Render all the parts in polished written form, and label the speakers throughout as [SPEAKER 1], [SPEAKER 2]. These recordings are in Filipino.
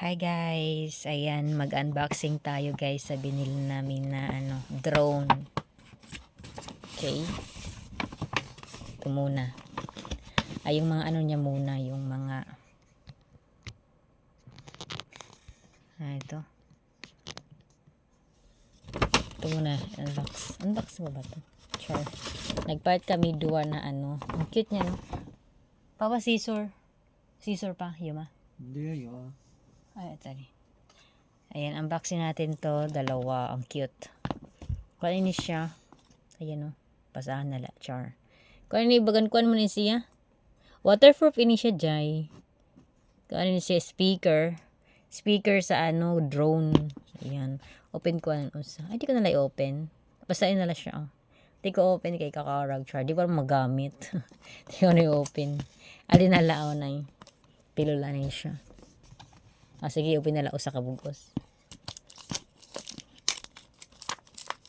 [SPEAKER 1] Hi guys, ayan mag-unboxing tayo guys sa binili namin na drone. Okay, ito muna. Ay yung mga niya muna, yung mga ito muna, unbox mo ba ito? Sure. Nagpart kami duwa na ang cute niya no. Papa scissor pa, yuma.
[SPEAKER 2] Hindi yun.
[SPEAKER 1] Ay, sorry. Ayan, unboxing natin to, dalawa, ang cute. Kung ini siya, ayan o, pasahan na la, char. Kung ini bagan kuan mo ni siya, waterproof ini siya, jay. Kung ini siya, speaker sa drone. Ayan, open ko usa. Ay, di ko nalay open. Basta inala siya, oh. Di ko open kay kakarag, char. Di ko magamit. Di ko na open. Alin nala, oh, na pilula na siya. Sige, open na la usa ka bugos.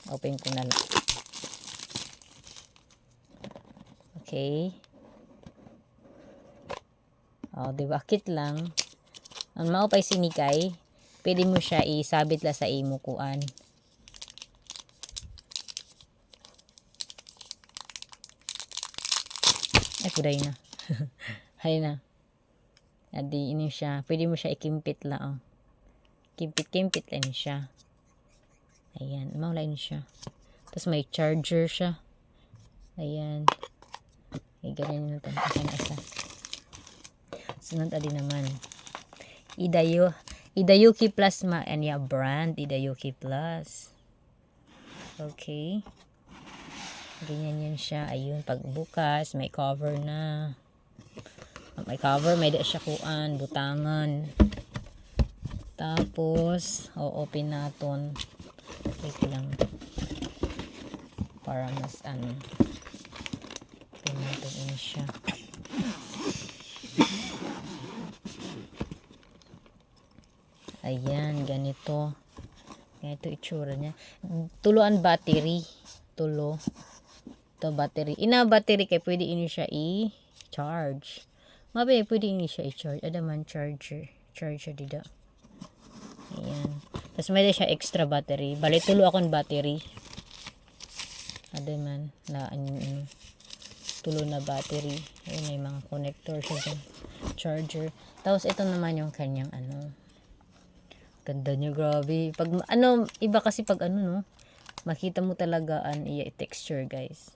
[SPEAKER 1] Open ko na lang. Okay. Diba? Kit lang. Ang maupay sinikay, pwede mo siya isabit la sa imo kuan. Ay, kuday na. Hay na. Adi, ini siya. Pwede mo siya ikimpit la, oh. Kimpit lang siya. Ayan, maulay siya. Tapos may charger siya. Ayan. Ay, ganyan natin. Ayan, isa. Sunod adi naman. Idayuki Plasma and brand. Idayuki Plus. Okay. Ganyan yan siya. Ayun, pagbukas, may cover na. May cover, may da siya kuan, butangan. Tapos, open natin. Wait lang. Para mas open natin ini siya. Ayan, ganito. Ganito itsura niya. Tuloan battery. Tulo. Ito battery. Ina battery kay pwede ini siya i-charge. Mabe, pwede ini siya i-charge. Ada man charger. Charger dida. Ayan. Tapos may siya extra battery. Bali, tulo akong battery. Ada man. Tulo na battery. Ayun, may mga connector siya dyan. Charger. Tapos ito naman yung kanyang ganda niya, grabe. Pag iba kasi pag no, makita mo talaga iya texture, guys.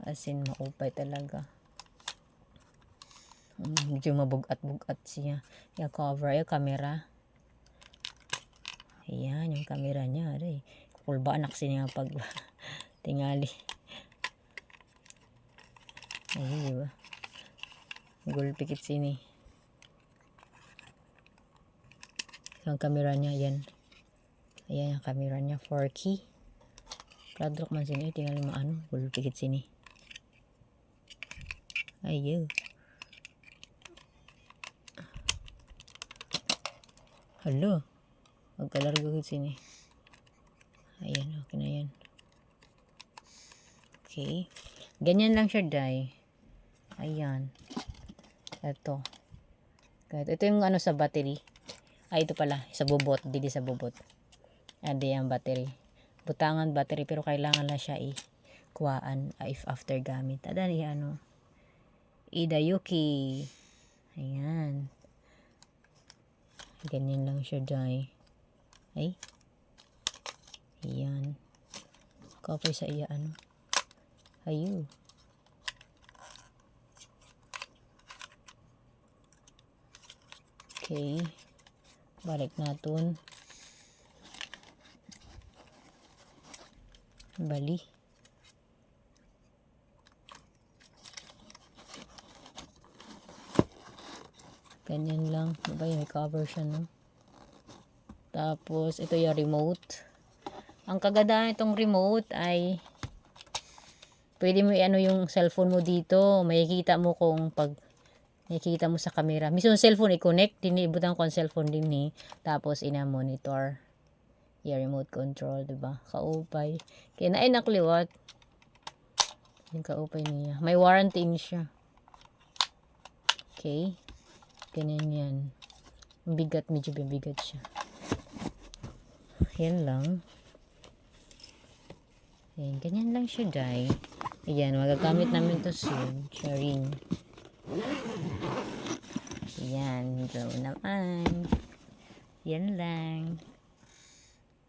[SPEAKER 1] As in, maupay talaga. Medyo mabugat-bugat siya. Yung cover, yung camera. Ayan, yung camera niya. Aray, kulba anak siya pag tingali. Ayun, diba? Gulpikit sini. Yung camera niya, yan. Ayan yung camera niya, 4K. Pladrock man sini, tingali mo gulpikit sini. Ayun. Hello. Magkalargo ko sini. Ayan, okay na yan. Okay. Ganyan lang siya, day. Ayan. Ito. Ito yung sa battery. Ito pala. Sa bubot. Didi sa bubot. Adi yung battery. Butangan battery. Pero kailangan lang siya kuwaan if after gamit. Ada ni Idayuki. Ayan. Ganyan lang siya, day. Ay. Ayan. Cover sa iya, Ayun. Okay. Balik natin. Bali. Ganyan lang. Diba yung cover siya, no? Tapos, ito yung remote. Ang kagandahan itong remote ay pwede mo yung cellphone mo dito. Makikita mo kung pag nakikita mo sa camera. Mismo cellphone i-connect. Dinibutan ko ang cellphone din ni. Tapos, ina-monitor. Yung remote control, diba? Kaupay. Kaya na nakliwat. Yung kaupay niya. May warranty siya. Okay. Ganyan yan. Bigat, medyo bibigat siya. Yan lang. Ayan, ganyan lang siya, day. Ayan, magagamit namin to soon. Sharing. Ayan, ito naman. Yan lang.